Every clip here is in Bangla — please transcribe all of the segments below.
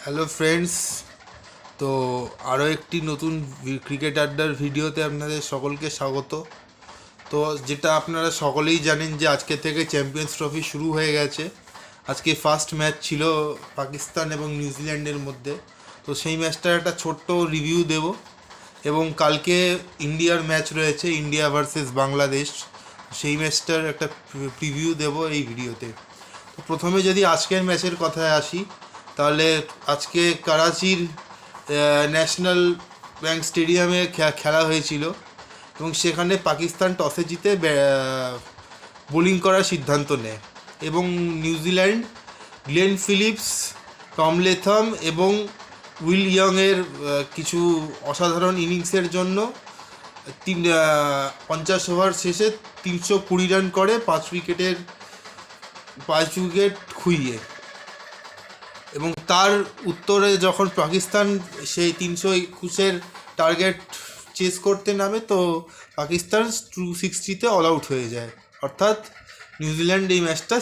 হ্যালো ফ্রেন্ডস, তো আরও একটি নতুন ক্রিকেট আড্ডার ভিডিওতে আপনাদের সকলকে স্বাগত। তো যেটা আপনারা সকলেই জানেন যে আজকে থেকে চ্যাম্পিয়ন্স ট্রফি শুরু হয়ে গেছে। আজকে ফার্স্ট ম্যাচ ছিল পাকিস্তান এবং নিউজিল্যান্ডের মধ্যে। তো সেই ম্যাচটার একটা ছোট্ট রিভিউ দেব, এবং কালকে ইন্ডিয়ার ম্যাচ রয়েছে, ইন্ডিয়া ভার্সেস বাংলাদেশ। সেই ম্যাচটার একটা প্রিভিউ দেব এই ভিডিওতে। তো প্রথমে যদি আজকের ম্যাচের কথায় আসি, তাহলে আজকে করাচির ন্যাশনাল ব্যাংক স্টেডিয়ামে খেলা হয়েছিল, এবং সেখানে পাকিস্তান টসে জিতে বোলিং করার সিদ্ধান্ত নেয়, এবং New Zealand Glenn Phillips, Tom Latham এবং উইল ইয়ংয়ের কিছু অসাধারণ ইনিংসের জন্য 50 ওভার শেষে 320 রান করে 5 উইকেট খুইয়ে। এবং তার উত্তরে যখন পাকিস্তান সেই 321 টার্গেট চেস করতে নামে, তো পাকিস্তান 260-তে অল আউট হয়ে যায়, অর্থাৎ নিউজিল্যান্ড এই ম্যাচটা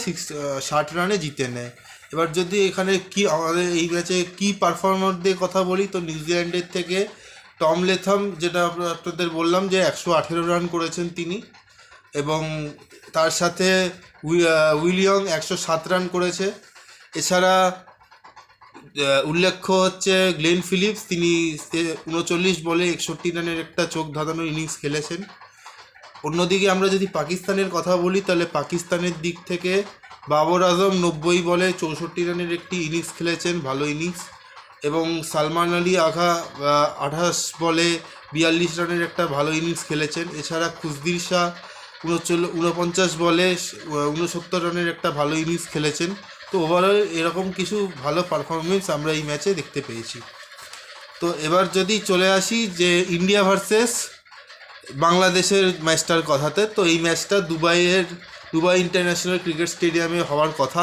60 রানে জিতে নেয়। এবার যদি এখানে কি আমাদের এই ম্যাচে কী পারফরমেন্সদের কথা বলি, তো নিউজিল্যান্ডের থেকে টম লেথম, যেটা আপনাদের বললাম যে 118 রান করেছেন তিনি, এবং তার সাথে উইল ইয়ং 107 রান করেছে। এছাড়া উল্লেখ্য হচ্ছে গ্লেন ফিলিপস, তিনি 39 বলে 61 রানের একটা চোখ ধাঁধানো ইনিংস খেলেছেন। অন্যদিকে আমরা যদি পাকিস্তানের কথা বলি, তাহলে পাকিস্তানের দিক থেকে বাবর আজম 90 বলে 64 রানের একটি ইনিংস খেলেছেন, ভালো ইনিংস। এবং সালমান আলী আগা 28 বলে 42 রানের একটা ভালো ইনিংস খেলেছেন। এছাড়া খুশদির শাহ 49 বলে 69 রানের একটা ভালো ইনিংস খেলেছেন। তো ওভারঅল এরকম কিছু ভালো পারফরমেন্স আমরা এই ম্যাচে দেখতে পেয়েছি। তো এবার যদি চলে আসি যে ইন্ডিয়া ভার্সেস বাংলাদেশের ম্যাচটার কথাতে, তো এই ম্যাচটা দুবাই ইন্টারন্যাশনাল ক্রিকেট স্টেডিয়ামে হওয়ার কথা।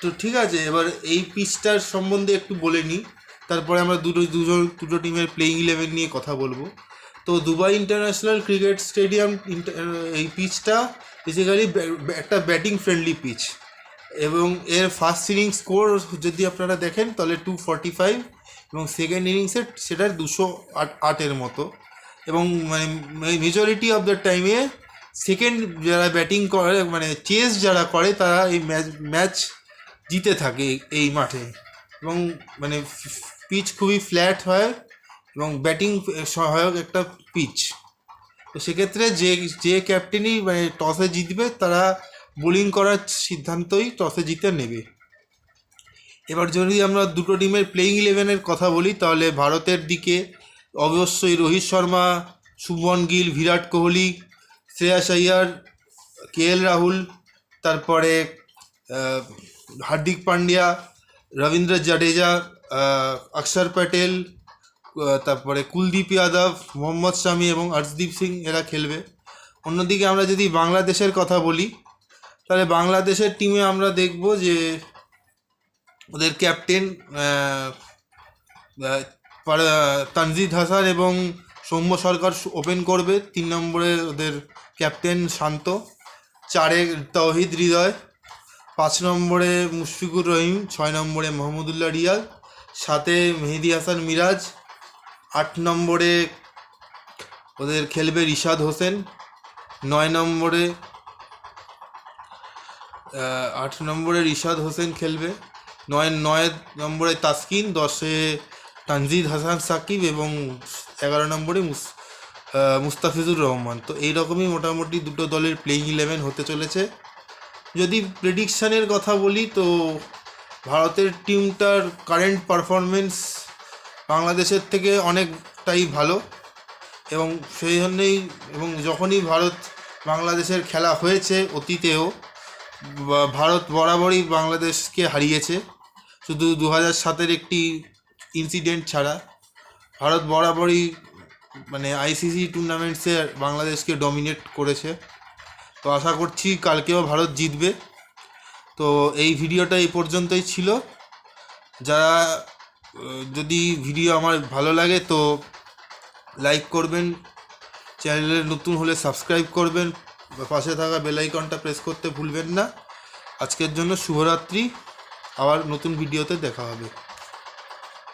তো ঠিক আছে, এবার এই পিচটার সম্বন্ধে একটু বলে নিই, তারপরে আমরা দুটো টিমের প্লেইং 11 নিয়ে কথা বলবো। তো দুবাই ইন্টারন্যাশনাল ক্রিকেট স্টেডিয়াম, এই পিচটা বেসিক্যালি একটা ব্যাটিং ফ্রেন্ডলি পিচ, এবং এর ফার্স্ট ইনিংস স্কোর যদি আপনারা দেখেন তাহলে 245, এবং সেকেন্ড ইনিংসের সেটা 208-এর মতো। এবং মানে মেজরিটি অফ দ্য টাইমে সেকেন্ড যারা ব্যাটিং করে, মানে চেস যারা করে, তারা এই ম্যাচ জিতে থাকে এই মাঠে। এবং মানে পিচ খুবই ফ্ল্যাট হয় এবং ব্যাটিং সহায়ক একটা পিচ। তো সেক্ষেত্রে যে ক্যাপ্টেনই মানে টসে জিতবে, তারা বোলিং করার সিদ্ধান্তই টসে জিতে নেবে। এবার যদি আমরা দুটো টিমের প্লেইং 11-এর কথা বলি, তাহলে ভারতের দিকে অবশ্যই রোহিত শর্মা, শুভমন গিল, বিরাট কোহলি, শ্রেয়াস আইয়ার, কেএল রাহুল, তারপরে হার্দিক পান্ডিয়া, রবীন্দ্র জাডেজা, অক্ষর প্যাটেল, তারপরে কুলদীপ যাদব, মোহাম্মদ শামি এবং হর্ষদীপ সিং, এরা খেলবে। অন্যদিকে আমরা যদি বাংলাদেশের কথা বলি, তাহলে বাংলাদেশের টিমে আমরা দেখব যে ওদের ক্যাপ্টেন তানজিদ হাসান এবং সৌম্য সরকার ওপেন করবে। 3 নম্বরে ওদের ক্যাপ্টেন শান্ত, 4-এ তৌহিদ হৃদয়, 5 নম্বরে মুশফিকুর রহিম, 6 নম্বরে মোহাম্মদুল্লাহ রিয়াদ, 7-এ মেহেদি হাসান মিরাজ, 8 নম্বরে ওদের খেলবে রিশাদ হোসেন, 9 নম্বরে রিশাদ হোসেন খেলবে, 9 নম্বরে তাসকিন, 10-এ তানজিদ হাসান সাকিব, এবং 11 নম্বরে মুস্তাফিজুর রহমান। তো এইরকমই মোটামুটি দুটো দলের প্লেইং 11 হতে চলেছে। যদি প্রেডিকশানের কথা বলি, তো ভারতের টিমটার কারেন্ট পারফরমেন্স বাংলাদেশের থেকে অনেকটাই ভালো, এবং সেই জন্যেই এবং যখনই ভারত বাংলাদেশের খেলা হয়েছে অতীতেও, ভারত বরাবরই বাংলাদেশকে হারিয়েছে। শুধু 2007-এর একটি ইনসিডেন্ট ছাড়া ভারত বরাবরই মানে আইসিসি টুর্নামেন্টসে বাংলাদেশকে ডমিনেট করেছে। তো আশা করছি কালকেও ভারত জিতবে। তো এই ভিডিওটা এই পর্যন্তই ছিল। যারা যদি ভিডিও আমার ভালো লাগে তো লাইক করবেন, চ্যানেলে নতুন হলে সাবস্ক্রাইব করবেন, পাশে থাকা বেল আইকনটা প্রেস করতে ভুলবেন না। আজকের জন্য শুভরাত্রি, আবার নতুন ভিডিওতে দেখা হবে।